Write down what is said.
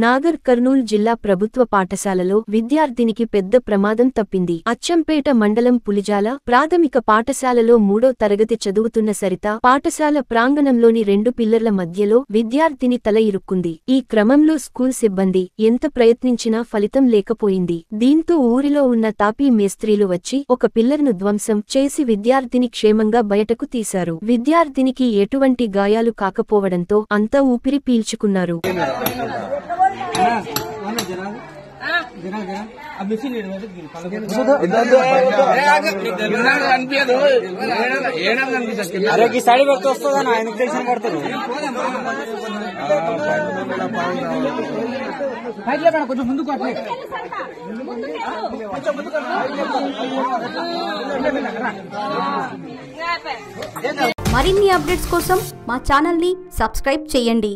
నాగర్ కర్నూల్ జిల్లా ప్రభుత్వ పాఠశాలలో విద్యార్థినికి పెద్ద ప్రమాదం తప్పింది. అచ్చంపేట మండలం పులిజాల ప్రాథమిక పాఠశాలలో 3వ తరగతి చదువుతున్న సరిత పాఠశాల ప్రాంగణంలోని 2 పిల్లర్ల మధ్యలో విద్యార్థిని తల ఇరుక్కుంది. ఈ క్రమంలో స్కూల్ సిబ్బంది ఎంత ప్రయత్నించినా ఫలితం లేకపోయింది. దీంతో ఊరిలో ఉన్న తాపీ మేస్త్రీలు వచ్చి ఒక పిల్లర్ను ధ్వంసం చేసి విద్యార్థిని క్షేమంగా బయటకు తీశారు. విద్యార్థినికి ఎటువంటి గాయాలు కాకపోవడంతో అంతా ఊపిరి పీల్చుకున్నారు. కొంచెం ముందుకు మరిన్ని అప్డేట్స్ కోసం మా ఛానల్ ని సబ్స్క్రైబ్ చేయండి.